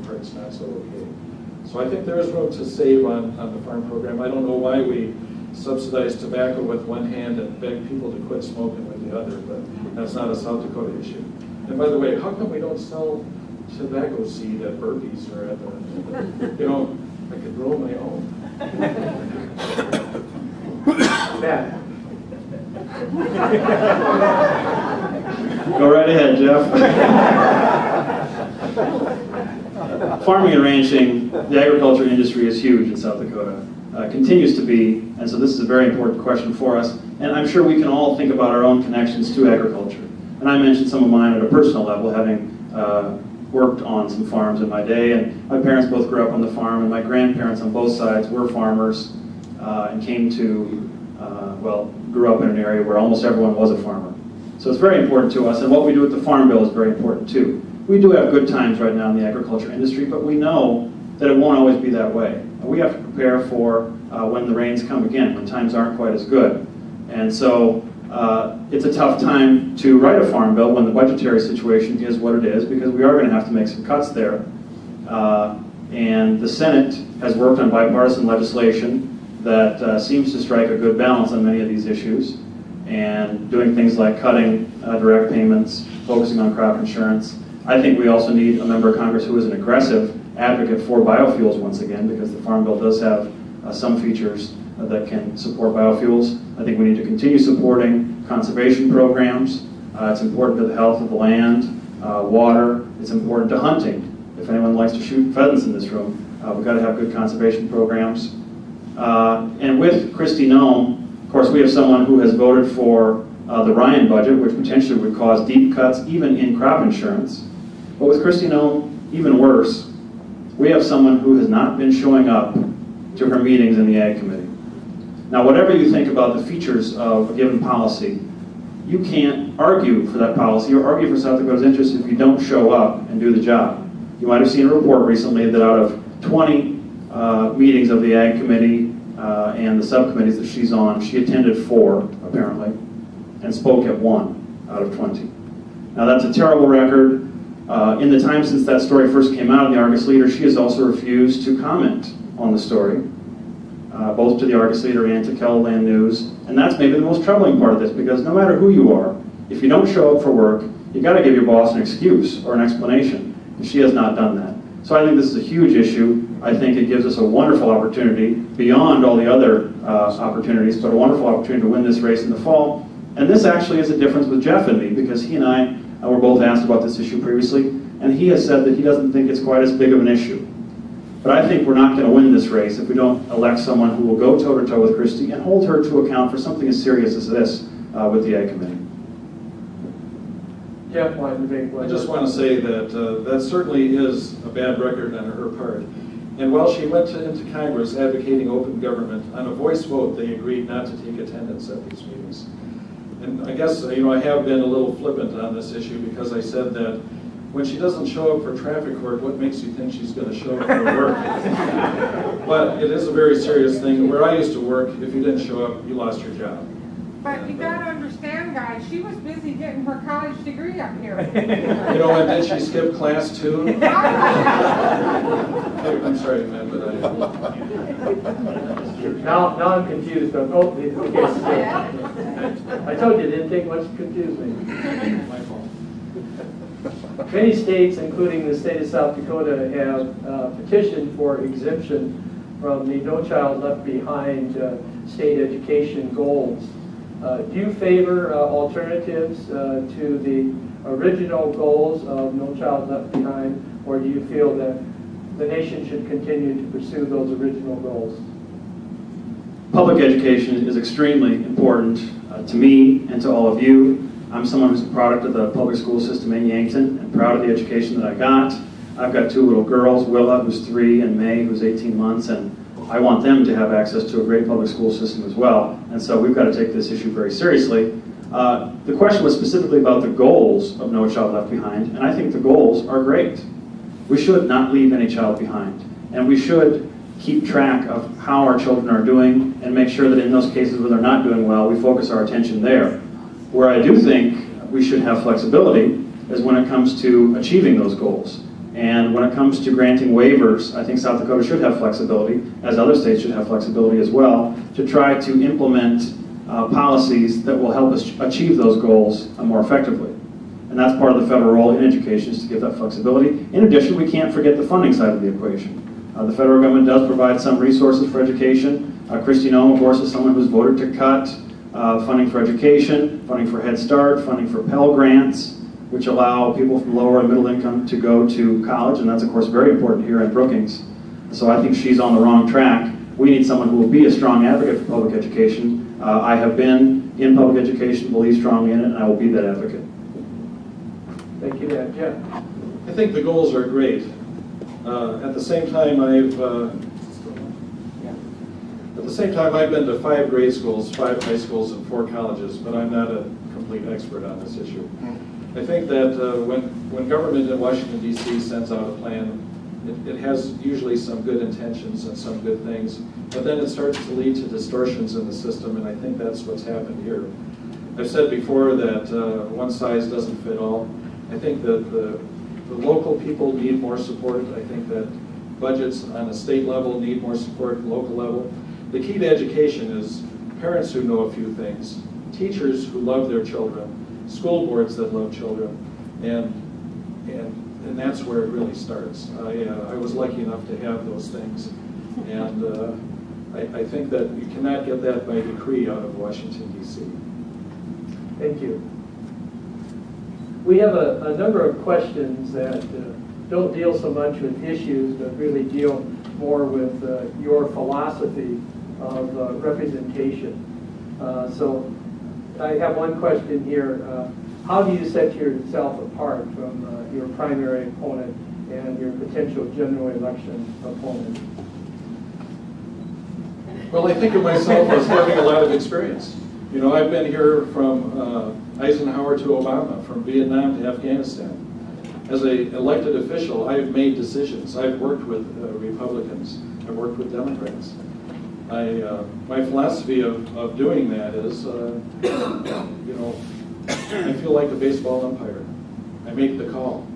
parts not so okay. So I think there is room to save on the farm program. I don't know why we subsidize tobacco with one hand and beg people to quit smoking with the other, but that's not a South Dakota issue. And by the way, how come we don't sell tobacco seed at Burpees or at the, you know, I could grow my own. Matt. Go right ahead, Jeff. Farming and ranching, the agriculture industry is huge in South Dakota. Continues to be, and so this is a very important question for us. And I'm sure we can all think about our own connections to agriculture. And I mentioned some of mine at a personal level, having worked on some farms in my day. And my parents both grew up on the farm, and my grandparents on both sides were farmers and came to, well, grew up in an area where almost everyone was a farmer. So it's very important to us, and what we do with the Farm Bill is very important too. We do have good times right now in the agriculture industry, but we know that it won't always be that way. We have to prepare for when the rains come again, when times aren't quite as good. And so it's a tough time to write a farm bill when the budgetary situation is what it is, because we are going to have to make some cuts there. And the Senate has worked on bipartisan legislation that seems to strike a good balance on many of these issues, and doing things like cutting direct payments, focusing on crop insurance. I think we also need a member of Congress who is an aggressive advocate for biofuels once again, because the Farm Bill does have some features that can support biofuels. I think we need to continue supporting conservation programs. It's important to the health of the land, water. It's important to hunting. If anyone likes to shoot pheasants in this room, we've got to have good conservation programs. And with Kristi Noem, of course, we have someone who has voted for the Ryan budget, which potentially would cause deep cuts even in crop insurance. But with Kristi Noem, even worse, we have someone who has not been showing up to her meetings in the Ag Committee. Now, whatever you think about the features of a given policy, you can't argue for that policy or argue for South Dakota's interests if you don't show up and do the job. You might have seen a report recently that out of 20 meetings of the Ag Committee and the subcommittees that she's on, she attended 4, apparently, and spoke at 1 out of 20. Now, that's a terrible record. In the time since that story first came out in the Argus Leader, she has also refused to comment on the story, both to the Argus Leader and to Keloland News. And that's maybe the most troubling part of this, because no matter who you are, if you don't show up for work, you got to give your boss an excuse or an explanation. And she has not done that. So I think this is a huge issue. I think it gives us a wonderful opportunity, beyond all the other opportunities, but a wonderful opportunity to win this race in the fall. And this actually is a difference with Jeff and me, because he and I were both asked about this issue previously, and he has said that he doesn't think it's quite as big of an issue. But I think we're not going to win this race if we don't elect someone who will go toe-to-toe with Kristi and hold her to account for something as serious as this with the Ag Committee. Jeff wanted to make one. I just want to say that that certainly is a bad record on her part. And while she went into Congress advocating open government, on a voice vote they agreed not to take attendance at these meetings. And I guess, you know, I have been a little flippant on this issue, because I said that when she doesn't show up for traffic court, what makes you think she's going to show up for work? But it is a very serious thing. Where I used to work, if you didn't show up, you lost your job. But you got to understand, guys, she was busy getting her college degree up here. You know, and did she skip class too? I'm sorry, man, but Now I'm confused. Oh, I told you it didn't take much to confuse me. My fault. Many states, including the state of South Dakota, have petitioned for exemption from the No Child Left Behind state education goals. Do you favor alternatives to the original goals of No Child Left Behind, or do you feel that the nation should continue to pursue those original goals? Public education is extremely important to me and to all of you. I'm someone who's a product of the public school system in Yankton, and proud of the education that I got. I've got 2 little girls, Willa, who's 3, and May, who's 18 months, and I want them to have access to a great public school system as well. And so we've got to take this issue very seriously. The question was specifically about the goals of No Child Left Behind, and I think the goals are great. We should not leave any child behind, and we should keep track of how our children are doing and make sure that in those cases where they're not doing well, we focus our attention there. Where I do think we should have flexibility is when it comes to achieving those goals. And when it comes to granting waivers, I think South Dakota should have flexibility, as other states should have flexibility as well, to try to implement policies that will help us achieve those goals more effectively. And that's part of the federal role in education, is to give that flexibility. In addition, we can't forget the funding side of the equation. The federal government does provide some resources for education. Christine Ohm, of course, is someone who's voted to cut funding for education, funding for Head Start, funding for Pell Grants, which allow people from lower and middle income to go to college, and that's of course very important here in Brookings. So I think she's on the wrong track. We need someone who will be a strong advocate for public education. I have been in public education, believe strongly in it, and I will be that advocate. Thank you, Matt. Jeff? I think the goals are great. At the same time, I've been to 5 grade schools, 5 high schools, and 4 colleges, but I'm not a complete expert on this issue. I think that when government in Washington, D.C. sends out a plan, it has usually some good intentions and some good things, but then it starts to lead to distortions in the system, and I think that's what's happened here. I've said before that one size doesn't fit all. I think that the local people need more support. I think that budgets on a state level need more support at the local level. The key to education is parents who know a few things, teachers who love their children, school boards that love children, and that's where it really starts. I was lucky enough to have those things, and I think that you cannot get that by decree out of Washington, D.C. Thank you. We have a number of questions that don't deal so much with issues, but really deal more with your philosophy of representation. So I have one question here. How do you set yourself apart from your primary opponent and your potential general election opponent? Well, I think of myself as having a lot of experience. You know, I've been here from Eisenhower to Obama, from Vietnam to Afghanistan. As an elected official, I've made decisions. I've worked with Republicans. I've worked with Democrats. My philosophy of doing that is, you know, I feel like a baseball umpire. I make the call.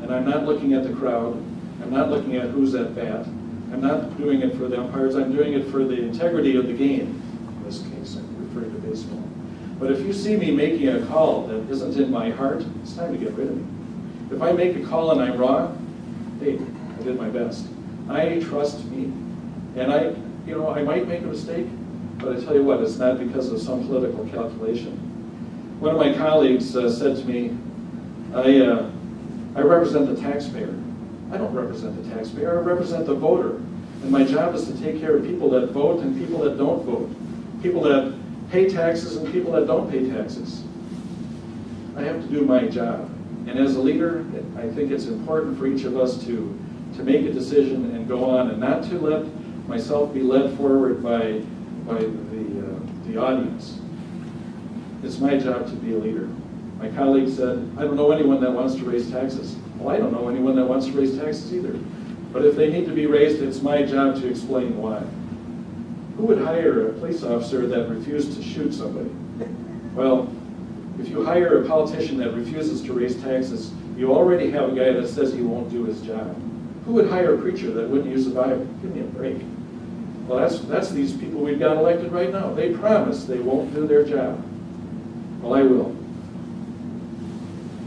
And I'm not looking at the crowd. I'm not looking at who's at bat. I'm not doing it for the umpires. I'm doing it for the integrity of the game. In this case, I'm referring to baseball. But if you see me making a call that isn't in my heart, it's time to get rid of me. If I make a call and I'm wrong, hey, I did my best. I trust me. And I might make a mistake, but I tell you what, it's not because of some political calculation. One of my colleagues said to me, I represent the taxpayer. I don't represent the taxpayer, I represent the voter. And my job is to take care of people that vote and people that don't vote. People that pay taxes and people that don't pay taxes. I have to do my job. And as a leader, I think it's important for each of us to make a decision and go on, and not to let myself be led forward by the audience. It's my job to be a leader. My colleague said, I don't know anyone that wants to raise taxes. Well, I don't know anyone that wants to raise taxes either. But if they need to be raised, it's my job to explain why. Who would hire a police officer that refused to shoot somebody? Well, if you hire a politician that refuses to raise taxes, you already have a guy that says he won't do his job. Who would hire a preacher that wouldn't use the Bible? Give me a break. Well, that's these people we've got elected right now. They promise they won't do their job. Well, I will.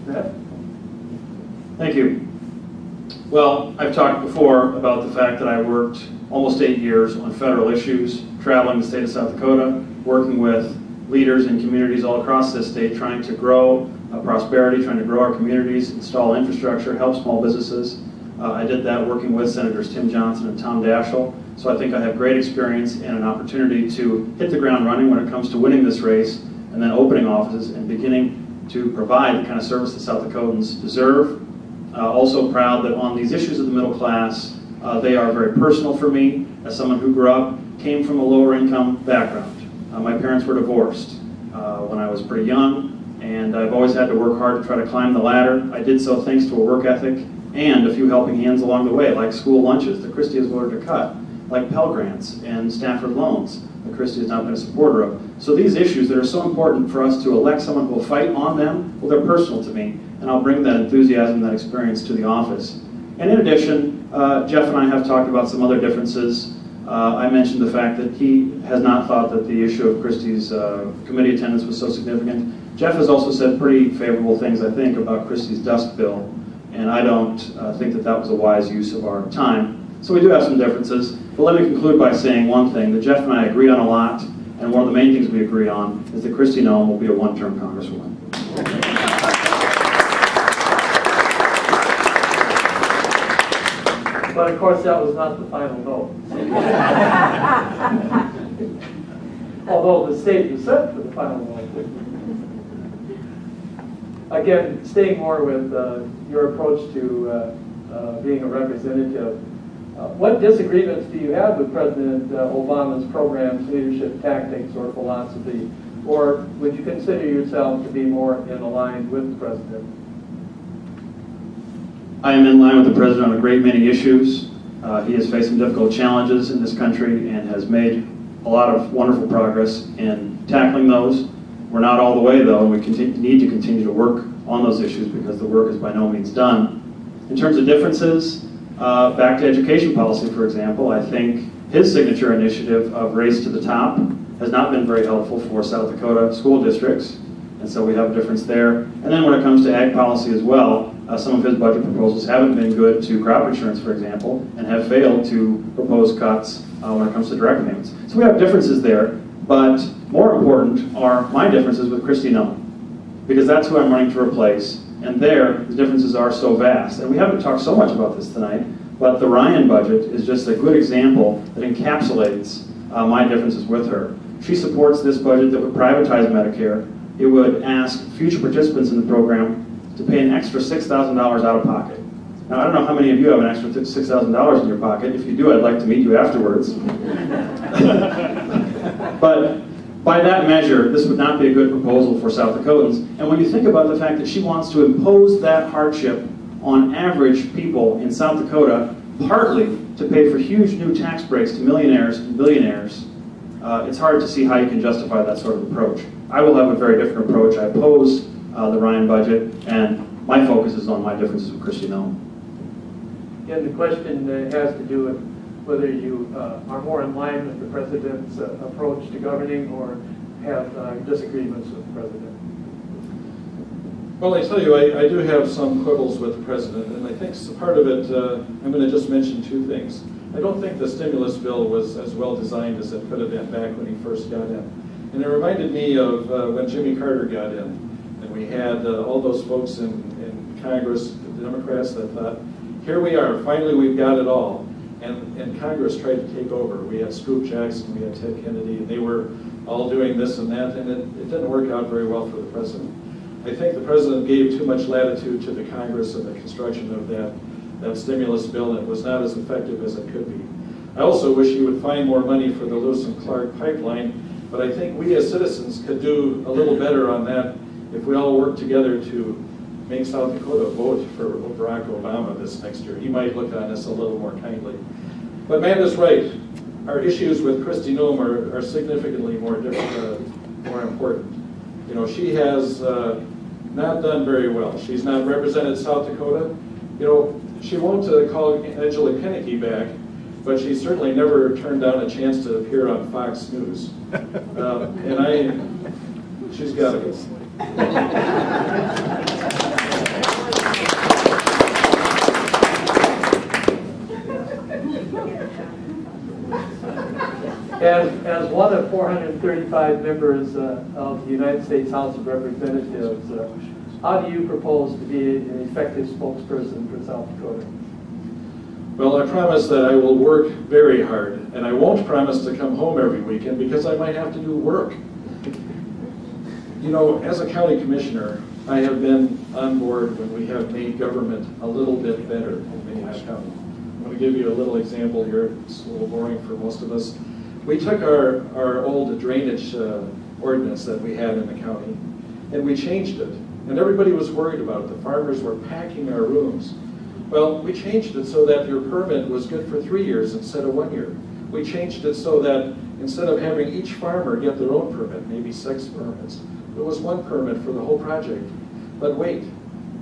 Matt? Thank you. Well, I've talked before about the fact that I worked almost 8 years on federal issues, traveling the state of South Dakota, working with leaders in communities all across this state, trying to grow prosperity, trying to grow our communities, install infrastructure, help small businesses. I did that working with Senators Tim Johnson and Tom Daschle. So I think I have great experience and an opportunity to hit the ground running when it comes to winning this race and then opening offices and beginning to provide the kind of service that South Dakotans deserve. Also proud that on these issues of the middle class, they are very personal for me as someone who grew up, came from a lower income background. My parents were divorced when I was pretty young, and I've always had to work hard to try to climb the ladder. I did so thanks to a work ethic and a few helping hands along the way, like school lunches that Christie has voted to cut, like Pell Grants and Stafford loans that Christie has not been a supporter of. So these issues that are so important for us to elect someone who will fight on them, well, they're personal to me, and I'll bring that enthusiasm, that experience to the office. And in addition, Jeff and I have talked about some other differences. I mentioned the fact that he has not thought that the issue of Christie's committee attendance was so significant. Jeff has also said pretty favorable things, I think, about Christie's dust bill, and I don't think that that was a wise use of our time. So we do have some differences, but let me conclude by saying one thing, that Jeff and I agree on a lot, and one of the main things we agree on is that Kristi Noem will be a one-term Congresswoman. But of course, that was not the final vote. Although the stage was set for the final vote. Again, staying more with your approach to being a representative, what disagreements do you have with President Obama's programs, leadership, tactics, or philosophy? Or would you consider yourself to be more in line with the President? I am in line with the President on a great many issues. He has faced some difficult challenges in this country and has made a lot of wonderful progress in tackling those. We're not all the way, though, and we need to continue to work on those issues because the work is by no means done. In terms of differences, back to education policy, for example, I think his signature initiative of Race to the Top has not been very helpful for South Dakota school districts, and so we have a difference there. And then when it comes to ag policy as well, some of his budget proposals haven't been good to crop insurance, for example, and have failed to propose cuts when it comes to direct payments. So we have differences there, but more important are my differences with Kristi Noem, because that's who I'm running to replace, and there, the differences are so vast. And we haven't talked so much about this tonight, but the Ryan budget is just a good example that encapsulates my differences with her. She supports this budget that would privatize Medicare. It would ask future participants in the program to pay an extra $6,000 out of pocket. Now, I don't know how many of you have an extra $6,000 in your pocket. If you do, I'd like to meet you afterwards. But by that measure, this would not be a good proposal for South Dakotans. And when you think about the fact that she wants to impose that hardship on average people in South Dakota, partly to pay for huge new tax breaks to millionaires and billionaires, it's hard to see how you can justify that sort of approach. I will have a very different approach. I oppose the Ryan budget, and my focus is on my differences with Kristi Noem. Again, the question has to do with whether you are more in line with the President's approach to governing or have disagreements with the President. Well, I tell you, I do have some quibbles with the President, and I think part of it, I'm going to just mention two things. I don't think the stimulus bill was as well designed as it could have been back when he first got in. And it reminded me of when Jimmy Carter got in, and we had all those folks in Congress, the Democrats, that thought, here we are, finally we've got it all. And Congress tried to take over. We had Scoop Jackson, we had Ted Kennedy, and they were all doing this and that, and it didn't work out very well for the President. I think the President gave too much latitude to the Congress in the construction of that stimulus bill, and it was not as effective as it could be. I also wish he would find more money for the Lewis and Clark pipeline, but I think we as citizens could do a little better on that if we all work together to make South Dakota vote for Barack Obama this next year. He might look on us a little more kindly. But Matt is right. Our issues with Kristi Noem are significantly more important. You know, she has not done very well. She's not represented South Dakota. You know, she won't call Angela Kennedy back, but she certainly never turned down a chance to appear on Fox News. She's got to go. As one of 435 members of the United States House of Representatives, how do you propose to be an effective spokesperson for South Dakota? Well, I promise that I will work very hard, and I won't promise to come home every weekend because I might have to do work. You know, as a county commissioner, I have been on board when we have made government a little bit better in Minnehaha County. I'm going to give you a little example here. It's a little boring for most of us. We took our old drainage ordinance that we had in the county, and we changed it. And everybody was worried about it. The farmers were packing our rooms. Well, we changed it so that your permit was good for 3 years instead of 1 year. We changed it so that instead of having each farmer get their own permit, maybe 6 permits, it was 1 permit for the whole project. But wait,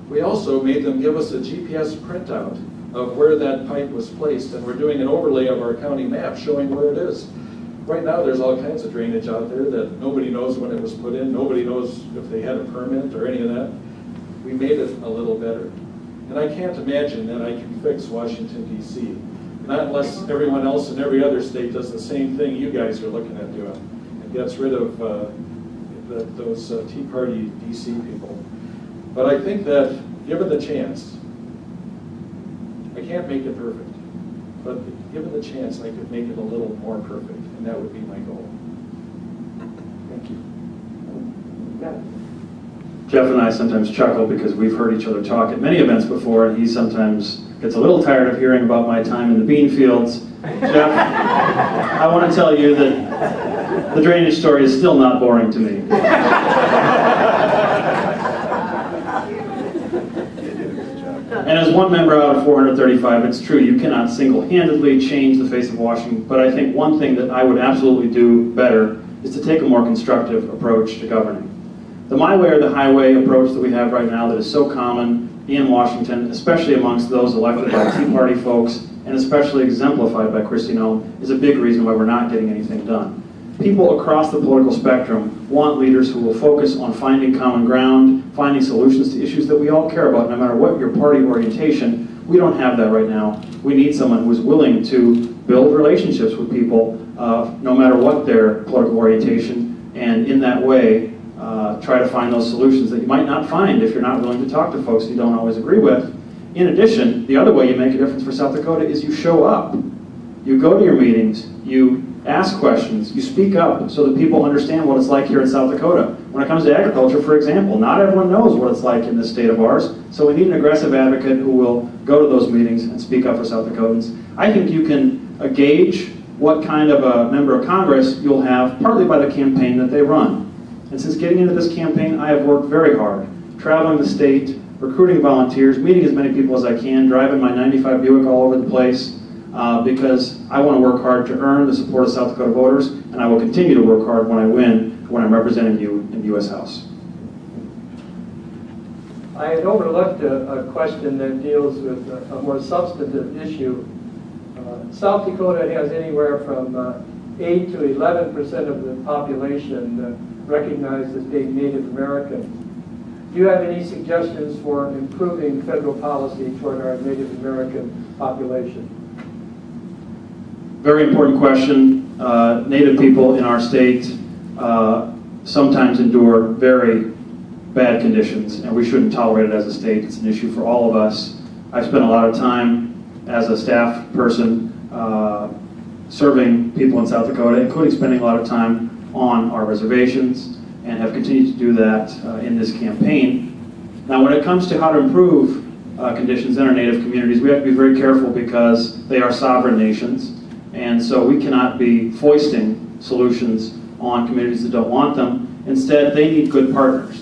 we also made them give us a GPS printout of where that pipe was placed, and we're doing an overlay of our county map showing where it is. Right now, there's all kinds of drainage out there that nobody knows when it was put in. Nobody knows if they had a permit or any of that. We made it a little better. And I can't imagine that I can fix Washington, D.C. Not unless everyone else in every other state does the same thing you guys are looking at doing and gets rid of those Tea Party D.C. people. But I think that, given the chance, I can't make it perfect, but given the chance, I could make it a little more perfect, and that would be my goal. Thank you. Jeff and I sometimes chuckle because we've heard each other talk at many events before, and he sometimes gets a little tired of hearing about my time in the bean fields. Jeff, I want to tell you that the drainage story is still not boring to me. And as one member out of 435, it's true, you cannot single-handedly change the face of Washington, but I think one thing that I would absolutely do better is to take a more constructive approach to governing. The my way or the highway approach that we have right now that is so common in Washington, especially amongst those elected by Tea Party folks, and especially exemplified by Kristi Noem, is a big reason why we're not getting anything done. People across the political spectrum want leaders who will focus on finding common ground, finding solutions to issues that we all care about, no matter what your party orientation. We don't have that right now. We need someone who's willing to build relationships with people, no matter what their political orientation, and in that way, try to find those solutions that you might not find if you're not willing to talk to folks you don't always agree with. In addition, the other way you make a difference for South Dakota is you show up. You go to your meetings, you ask questions, you speak up so that people understand what it's like here in South Dakota. When it comes to agriculture, for example, not everyone knows what it's like in this state of ours, so we need an aggressive advocate who will go to those meetings and speak up for South Dakotans. I think you can gauge what kind of a member of Congress you'll have partly by the campaign that they run. And since getting into this campaign, I have worked very hard, traveling the state, recruiting volunteers, meeting as many people as I can, driving my 95 Buick all over the place, because I want to work hard to earn the support of South Dakota voters, and I will continue to work hard when I win, when I'm representing you in the U.S. House. I had overlooked a question that deals with a more substantive issue. South Dakota has anywhere from 8 to 11% of the population recognized as being Native American. Do you have any suggestions for improving federal policy toward our Native American population? Very important question. Native people in our state sometimes endure very bad conditions, and we shouldn't tolerate it as a state. It's an issue for all of us. I've spent a lot of time as a staff person serving people in South Dakota, including spending a lot of time on our reservations, and have continued to do that in this campaign. Now, when it comes to how to improve conditions in our Native communities, we have to be very careful because they are sovereign nations, and so we cannot be foisting solutions on communities that don't want them. Instead, they need good partners.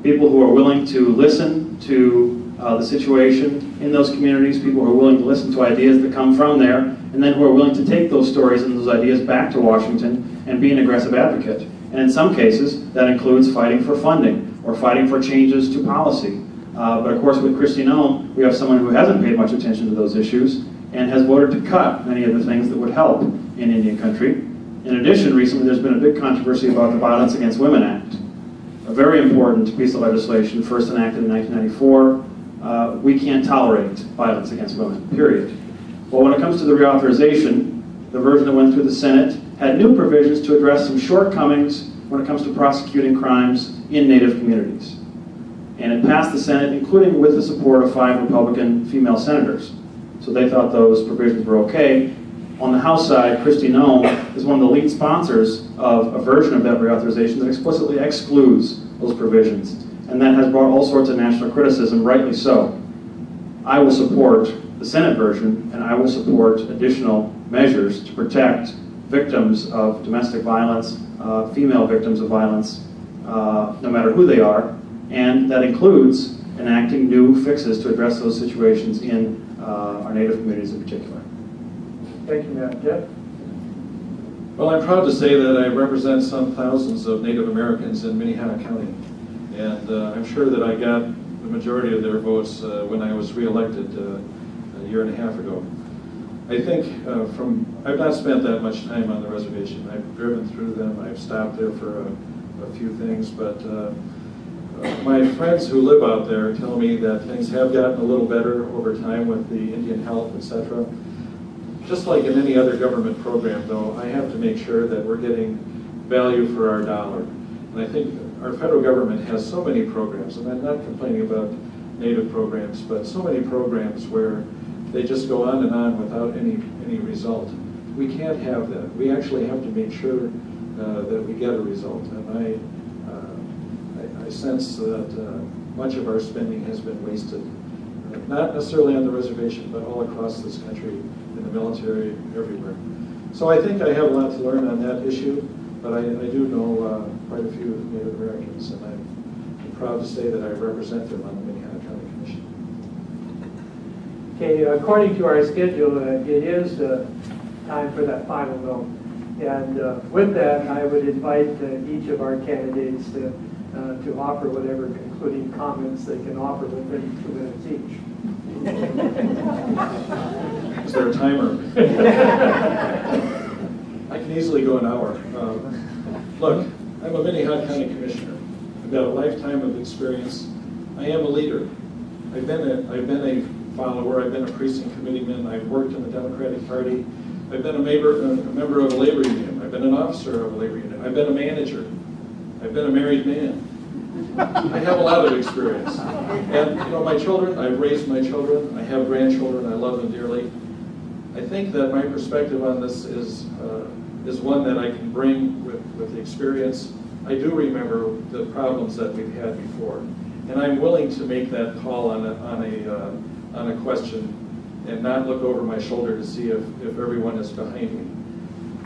People who are willing to listen to the situation in those communities, people who are willing to listen to ideas that come from there, and then who are willing to take those stories and those ideas back to Washington and be an aggressive advocate. And in some cases, that includes fighting for funding or fighting for changes to policy. But of course, with Kristi Noem, we have someone who hasn't paid much attention to those issues and has voted to cut many of the things that would help in Indian country. In addition, recently there's been a big controversy about the Violence Against Women Act, a very important piece of legislation, first enacted in 1994. We can't tolerate violence against women, period. Well, when it comes to the reauthorization, the version that went through the Senate had new provisions to address some shortcomings when it comes to prosecuting crimes in Native communities. And it passed the Senate, including with the support of 5 Republican female senators. So they thought those provisions were okay. On the House side, Kristi Noem is one of the lead sponsors of a version of that reauthorization that explicitly excludes those provisions. And that has brought all sorts of national criticism, rightly so. I will support the Senate version, and I will support additional measures to protect victims of domestic violence, female victims of violence, no matter who they are, and that includes enacting new fixes to address those situations in our Native communities in particular. Thank you, Matt. Jeff? Well, I'm proud to say that I represent some thousands of Native Americans in Minnehaha County, and I'm sure that I got the majority of their votes when I was reelected year and a half ago. I think I've not spent that much time on the reservation. I've driven through them, I've stopped there for a few things, but my friends who live out there tell me that things have gotten a little better over time with the Indian health, etc. Just like in any other government program, though, I have to make sure that we're getting value for our dollar. And I think our federal government has so many programs, and I'm not complaining about Native programs, but so many programs where they just go on and on without any result. We can't have that. We actually have to make sure that we get a result. And I sense that much of our spending has been wasted, not necessarily on the reservation, but all across this country, in the military, everywhere. So I think I have a lot to learn on that issue, but I do know quite a few Native Americans, and I'm proud to say that I represent them on the Minnehaha County Commission. Okay, according to our schedule, it is time for that final note. And with that, I would invite each of our candidates to offer whatever concluding comments they can offer within 2 minutes each. Is there a timer? I can easily go an hour. Look, I'm a Minnehaha County Commissioner. I've got a lifetime of experience. I am a leader. I've been a follower. I've been a precinct committeeman. I've worked in the Democratic Party. I've been a member of a labor union. I've been an officer of a labor union. I've been a manager. I've been a married man. I have a lot of experience. And you know, my children, I've raised my children. I have grandchildren. I love them dearly. I think that my perspective on this is one that I can bring with the experience. I do remember the problems that we've had before, and I'm willing to make that call on a question and not look over my shoulder to see if everyone is behind me.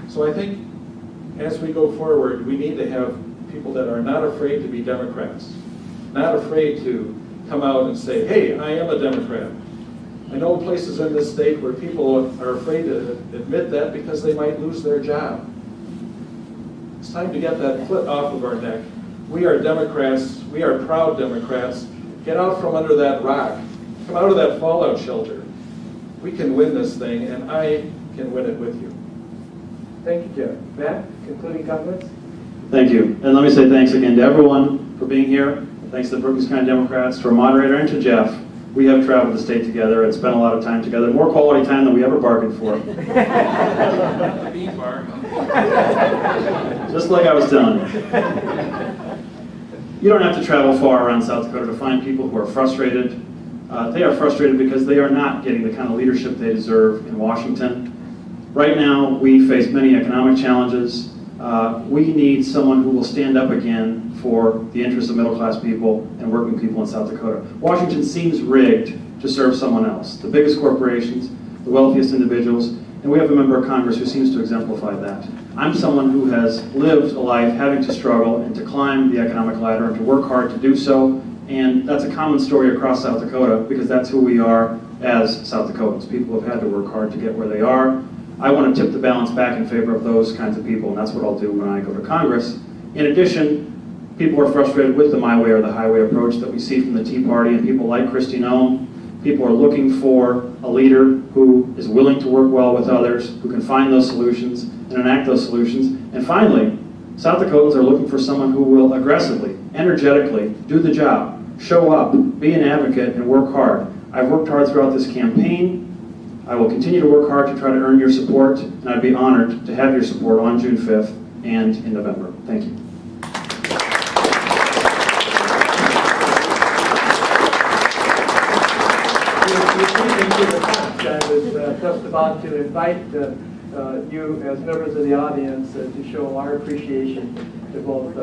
So I think as we go forward, we need to have people that are not afraid to be Democrats, not afraid to come out and say, hey, I am a Democrat. I know places in this state where people are afraid to admit that because they might lose their job. It's time to get that foot off of our neck. We are Democrats. We are proud Democrats. Get out from under that rock. Come out of that fallout shelter. We can win this thing, and I can win it with you. Thank you, Jeff. Matt, concluding comments? Thank you. And let me say thanks again to everyone for being here. Thanks to the Brookings County Democrats, to our moderator, and to Jeff. We have traveled the state together and spent a lot of time together, more quality time than we ever bargained for. Just like I was telling you. You don't have to travel far around South Dakota to find people who are frustrated. They are frustrated because they are not getting the kind of leadership they deserve in Washington. Right now, we face many economic challenges. We need someone who will stand up again for the interests of middle-class people and working people in South Dakota. Washington seems rigged to serve someone else, the biggest corporations, the wealthiest individuals, and we have a member of Congress who seems to exemplify that. I'm someone who has lived a life having to struggle and to climb the economic ladder and to work hard to do so, and that's a common story across South Dakota because that's who we are as South Dakotans. People have had to work hard to get where they are. I want to tip the balance back in favor of those kinds of people, and that's what I'll do when I go to Congress. In addition, people are frustrated with the my way or the highway approach that we see from the Tea Party and people like Kristi Noem. People are looking for a leader who is willing to work well with others, who can find those solutions and enact those solutions. And finally, South Dakotans are looking for someone who will aggressively, energetically do the job, show up, be an advocate, and work hard. I've worked hard throughout this campaign. I will continue to work hard to try to earn your support, and I'd be honored to have your support on June 5th and in November. Thank you. I was just about to invite you as members of the audience to show our appreciation to both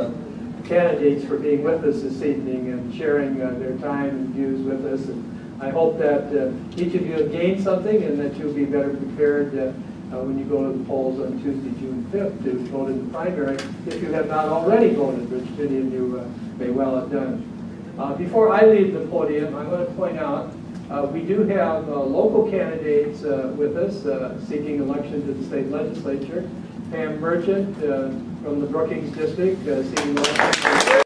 candidates for being with us this evening and sharing their time and views with us. And I hope that each of you have gained something and that you'll be better prepared when you go to the polls on Tuesday, June 5th to vote in the primary, if you have not already voted, which many of you may well have done. Before I leave the podium, I want to point out we do have local candidates with us seeking election to the state legislature. Pam Merchant from the Brookings District seeking election.